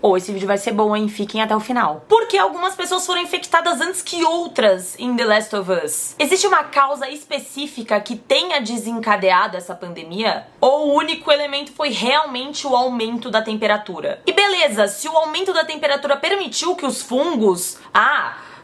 Ou esse vídeo vai ser bom, hein? Fiquem até o final. Porque algumas pessoas foram infectadas antes que outras em The Last of Us? Existe uma causa específica que tenha desencadeado essa pandemia? Ou o único elemento foi realmente o aumento da temperatura? E beleza, se o aumento da temperatura permitiu que os fungos,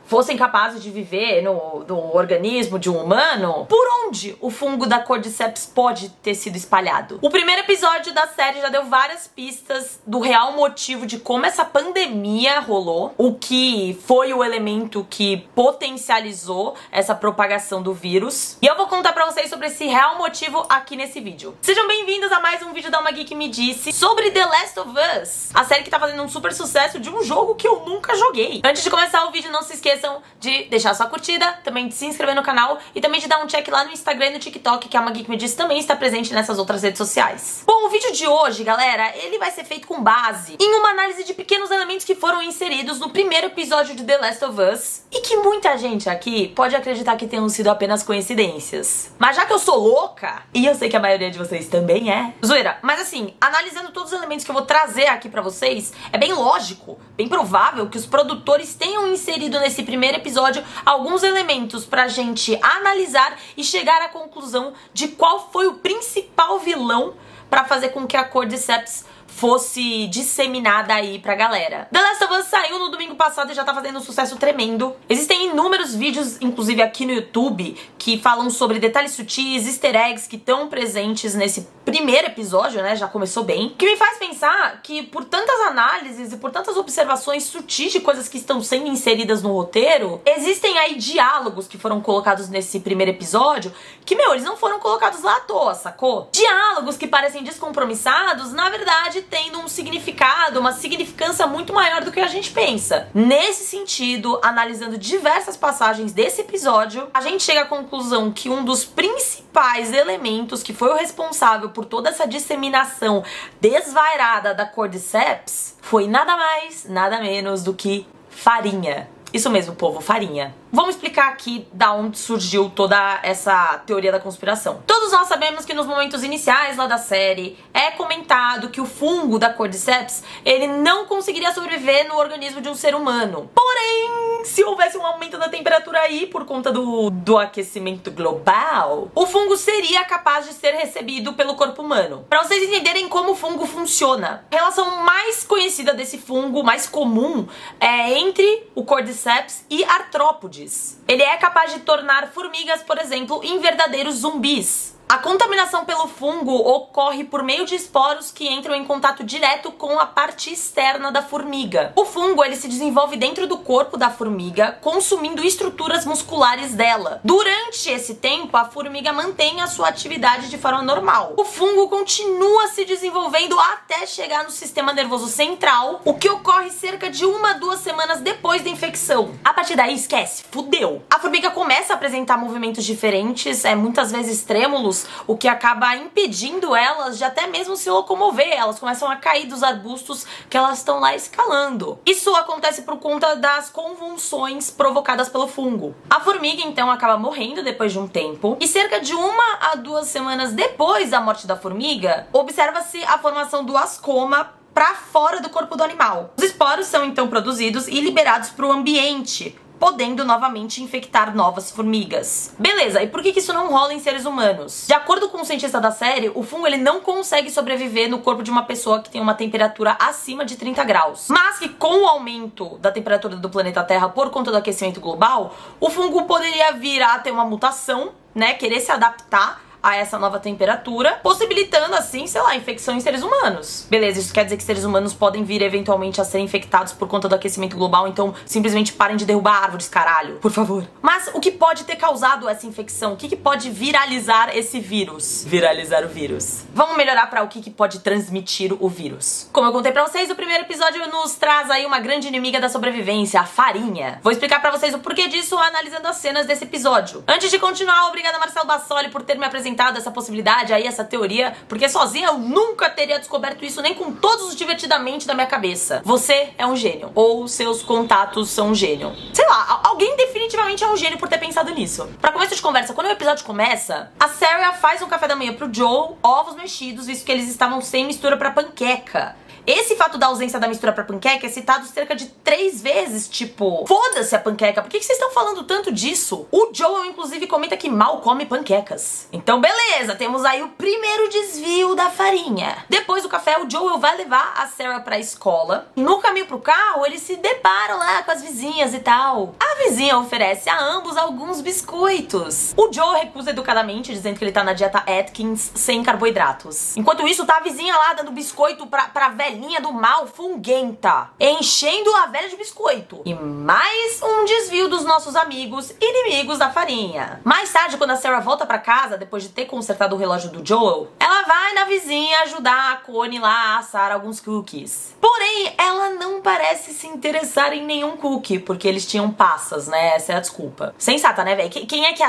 fossem capazes de viver no organismo de um humano, por onde o fungo da Cordyceps pode ter sido espalhado? O primeiro episódio da série já deu várias pistas do real motivo de como essa pandemia rolou, o que foi o elemento que potencializou essa propagação do vírus. E eu vou contar pra vocês sobre esse real motivo aqui nesse vídeo. Sejam bem-vindos a mais um vídeo da Uma Geek Me Disse sobre The Last of Us, a série que tá fazendo um super sucesso de um jogo que eu nunca joguei. Antes de começar o vídeo, não se esqueçam de deixar sua curtida, também de se inscrever no canal e também de dar um check lá no Instagram e no TikTok, que a Uma Geek Me Disse também está presente nessas outras redes sociais. Bom, o vídeo de hoje, galera, ele vai ser feito com base em uma análise de pequenos elementos que foram inseridos no primeiro episódio de The Last of Us e que muita gente aqui pode acreditar que tenham sido apenas coincidências. Mas já que eu sou louca, e eu sei que a maioria de vocês também é, zoeira, mas assim, analisando todos os elementos que eu vou trazer aqui pra vocês, é bem lógico, bem provável que os produtores tenham inserido nesse primeiro episódio alguns elementos pra gente analisar e chegar à conclusão de qual foi o principal vilão pra fazer com que a Cordyceps fosse disseminada aí pra galera. The Last of Us saiu no domingo passado e já tá fazendo um sucesso tremendo. Existem inúmeros vídeos, inclusive aqui no YouTube, que falam sobre detalhes sutis, easter eggs que estão presentes nesse primeiro episódio, né? Já começou bem. Que me faz pensar que por tantas análises e por tantas observações sutis de coisas que estão sendo inseridas no roteiro, existem aí diálogos que foram colocados nesse primeiro episódio que, eles não foram colocados lá à toa, sacou? Diálogos que parecem descompromissados, na verdade, tendo um significado, uma significância muito maior do que a gente pensa. Nesse sentido, analisando diversas passagens desse episódio, a gente chega à conclusão que um dos principais elementos que foi o responsável por toda essa disseminação desvairada da Cordyceps foi nada mais, nada menos do que farinha. Isso mesmo, povo, farinha. Vamos explicar aqui da onde surgiu toda essa teoria da conspiração. Todos nós sabemos que nos momentos iniciais lá da série é comentado que o fungo da Cordyceps, ele não conseguiria sobreviver no organismo de um ser humano. Porém, se houvesse um aumento da temperatura aí por conta do aquecimento global, o fungo seria capaz de ser recebido pelo corpo humano. Pra vocês entenderem como o fungo funciona, a relação mais conhecida desse fungo, mais comum, é entre o Cordyceps e artrópodes. Ele é capaz de tornar formigas, por exemplo, em verdadeiros zumbis. A contaminação pelo fungo ocorre por meio de esporos que entram em contato direto com a parte externa da formiga. O fungo, ele se desenvolve dentro do corpo da formiga, consumindo estruturas musculares dela. Durante esse tempo, a formiga mantém a sua atividade de forma normal. O fungo continua se desenvolvendo até chegar no sistema nervoso central, o que ocorre cerca de 1 a 2 semanas depois da infecção. A partir daí, esquece, fudeu. A formiga começa a apresentar movimentos diferentes, muitas vezes trêmulos, o que acaba impedindo elas de até mesmo se locomover. Elas começam a cair dos arbustos que elas estão lá escalando. Isso acontece por conta das convulsões provocadas pelo fungo. A formiga, então, acaba morrendo depois de um tempo, e cerca de 1 a 2 semanas depois da morte da formiga, observa-se a formação do ascoma para fora do corpo do animal. Os esporos são, então, produzidos e liberados para o ambiente, podendo novamente infectar novas formigas. Beleza, e por que isso não rola em seres humanos? De acordo com o cientista da série, o fungo ele não consegue sobreviver no corpo de uma pessoa que tem uma temperatura acima de 30 graus. Mas que com o aumento da temperatura do planeta Terra por conta do aquecimento global, o fungo poderia vir a ter uma mutação, querer se adaptar a essa nova temperatura, possibilitando assim, infecção em seres humanos. Beleza, isso quer dizer que seres humanos podem vir eventualmente a ser infectados por conta do aquecimento global, então simplesmente parem de derrubar árvores, caralho, por favor. Mas o que pode ter causado essa infecção? O que pode viralizar esse vírus? Viralizar o vírus. Vamos melhorar para o que pode transmitir o vírus. Como eu contei pra vocês, o primeiro episódio nos traz aí uma grande inimiga da sobrevivência, a farinha. Vou explicar pra vocês o porquê disso analisando as cenas desse episódio. Antes de continuar, obrigada Marcelo Bassoli por ter me apresentado essa possibilidade aí, essa teoria, porque sozinha eu nunca teria descoberto isso, nem com todos os divertidamente da minha cabeça. Você é um gênio, ou seus contatos são um gênio. Sei lá, alguém definitivamente é um gênio por ter pensado nisso. Pra começo de conversa, quando o episódio começa, a Sarah faz um café da manhã pro Joel, ovos mexidos, visto que eles estavam sem mistura pra panqueca. Esse fato da ausência da mistura pra panqueca é citado cerca de 3 vezes, tipo, foda-se a panqueca, por que vocês estão falando tanto disso? O Joel, inclusive, comenta que mal come panquecas. Então, beleza, temos aí o primeiro desvio da farinha. Depois do café, o Joel vai levar a Sarah pra escola. No caminho pro carro, eles se deparam lá com as vizinhas e tal. A vizinha oferece a ambos alguns biscoitos. O Joel recusa educadamente, dizendo que ele tá na dieta Atkins sem carboidratos. Enquanto isso, tá a vizinha lá dando biscoito pra velhinha do mal funguenta, enchendo a velha de biscoito. E mais um desvio dos nossos amigos inimigos da farinha. Mais tarde, quando a Sarah volta pra casa, depois de ter consertado o relógio do Joel, ela vai na vizinha ajudar a Connie lá a assar alguns cookies. Porém, ela não parece se interessar em nenhum cookie, porque eles tinham passas, né? Essa é a desculpa. Sensata, né, velho? Quem é que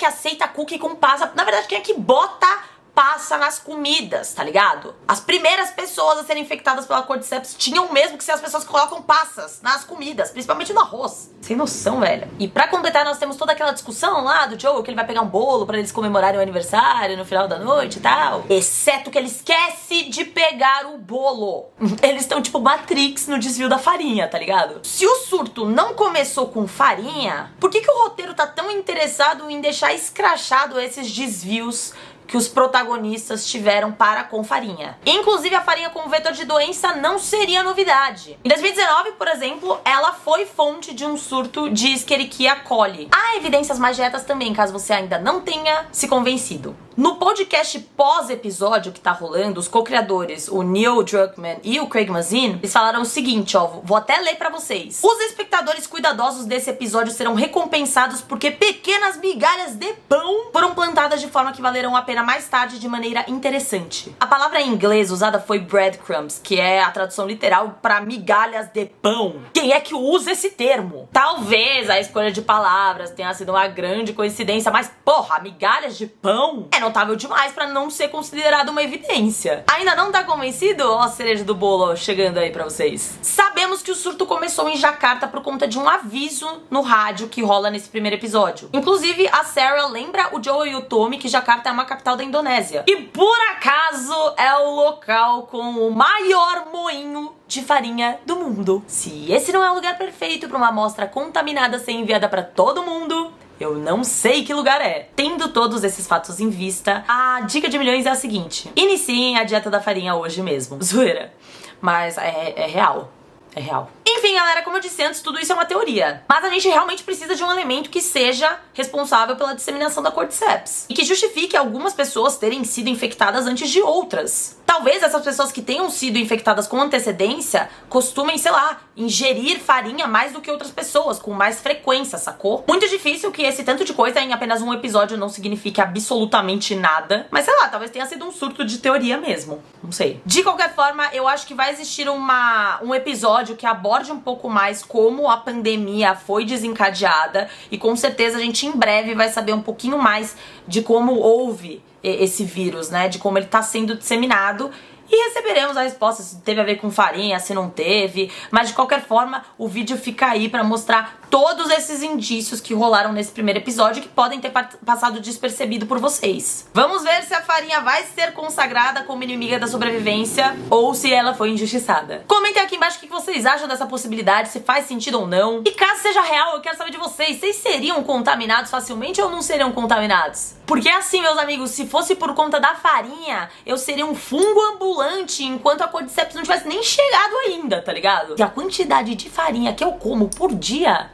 aceita cookie com passa? Na verdade, quem é que bota passa nas comidas, tá ligado? As primeiras pessoas a serem infectadas pela Cordyceps tinham mesmo que ser as pessoas que colocam passas nas comidas, principalmente no arroz. Sem noção, velho. E pra completar, nós temos toda aquela discussão lá do Joe, que ele vai pegar um bolo pra eles comemorarem o aniversário no final da noite e tal. Exceto que ele esquece de pegar o bolo. Eles estão tipo Matrix no desvio da farinha, tá ligado? Se o surto não começou com farinha, por que o roteiro tá tão interessado em deixar escrachado esses desvios que os protagonistas tiveram para com farinha? Inclusive, a farinha como vetor de doença não seria novidade. Em 2019, por exemplo, ela foi fonte de um surto de Escherichia coli. Há evidências mais diretas também, caso você ainda não tenha se convencido. No podcast pós-episódio que tá rolando, os co-criadores, o Neil Druckmann e o Craig Mazin, eles falaram o seguinte, ó, vou até ler pra vocês. Os espectadores cuidadosos desse episódio serão recompensados porque pequenas migalhas de pão foram plantadas de forma que valerão a pena mais tarde de maneira interessante. A palavra em inglês usada foi breadcrumbs, que é a tradução literal pra migalhas de pão. Quem é que usa esse termo? Talvez a escolha de palavras tenha sido uma grande coincidência, mas porra, migalhas de pão é notável demais pra não ser considerado uma evidência. Ainda não tá convencido? Ó a cereja do bolo chegando aí pra vocês. Sabemos que o surto começou em Jakarta por conta de um aviso no rádio que rola nesse primeiro episódio. Inclusive, a Sarah lembra o Joel e o Tommy que Jakarta é uma capital da Indonésia. E por acaso é o local com o maior moinho de farinha do mundo. Se esse não é o lugar perfeito pra uma amostra contaminada ser enviada pra todo mundo, eu não sei que lugar é. Tendo todos esses fatos em vista, a dica de milhões é a seguinte: iniciem a dieta da farinha hoje mesmo. Zoeira. Mas é real. É real. Enfim, galera, como eu disse antes, tudo isso é uma teoria. Mas a gente realmente precisa de um elemento que seja responsável pela disseminação da Cordyceps. E que justifique algumas pessoas terem sido infectadas antes de outras. Talvez essas pessoas que tenham sido infectadas com antecedência costumem, sei lá, ingerir farinha mais do que outras pessoas, com mais frequência, sacou? Muito difícil que esse tanto de coisa em apenas um episódio não signifique absolutamente nada. Mas sei lá, talvez tenha sido um surto de teoria mesmo. Não sei. De qualquer forma, eu acho que vai existir um episódio que aborde um pouco mais como a pandemia foi desencadeada. E com certeza a gente em breve vai saber um pouquinho mais de como houve esse vírus, né? De como ele tá sendo disseminado. E receberemos a resposta se teve a ver com farinha, se não teve. Mas de qualquer forma, o vídeo fica aí pra mostrar todos esses indícios que rolaram nesse primeiro episódio que podem ter passado despercebido por vocês. Vamos ver se a farinha vai ser consagrada como inimiga da sobrevivência ou se ela foi injustiçada. Comentem aqui embaixo o que vocês acham dessa possibilidade, se faz sentido ou não. E caso seja real, eu quero saber de vocês. Vocês seriam contaminados facilmente ou não seriam contaminados? Porque assim, meus amigos, se fosse por conta da farinha, eu seria um fungo ambulante enquanto a Cordyceps não tivesse nem chegado ainda, tá ligado? E a quantidade de farinha que eu como por dia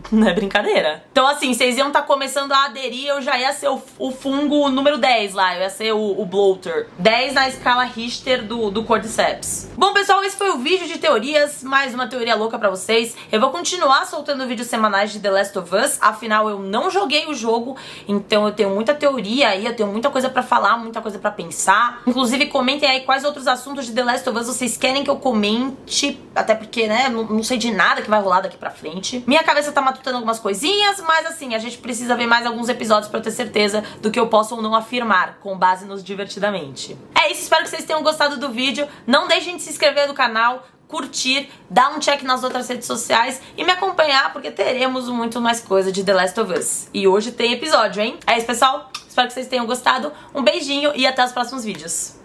não é brincadeira. Então assim, vocês iam estar começando a aderir, eu já ia ser o fungo número 10 lá, eu ia ser o bloater. 10 na escala Richter do Cordyceps. Bom, pessoal, esse foi o vídeo de teorias, mais uma teoria louca pra vocês. Eu vou continuar soltando vídeos semanais de The Last of Us, afinal eu não joguei o jogo, então eu tenho muita teoria aí, eu tenho muita coisa pra falar, muita coisa pra pensar. Inclusive, comentem aí quais outros assuntos de The Last of Us vocês querem que eu comente, até porque, né, não sei de nada que vai rolar daqui pra frente. Minha cabeça tá matutando algumas coisinhas, mas assim, a gente precisa ver mais alguns episódios pra eu ter certeza do que eu posso ou não afirmar, com base nos Divertidamente. É isso, espero que vocês tenham gostado do vídeo. Não deixem de se inscrever no canal, curtir, dar um check nas outras redes sociais e me acompanhar, porque teremos muito mais coisa de The Last of Us. E hoje tem episódio, hein? É isso, pessoal. Espero que vocês tenham gostado. Um beijinho e até os próximos vídeos.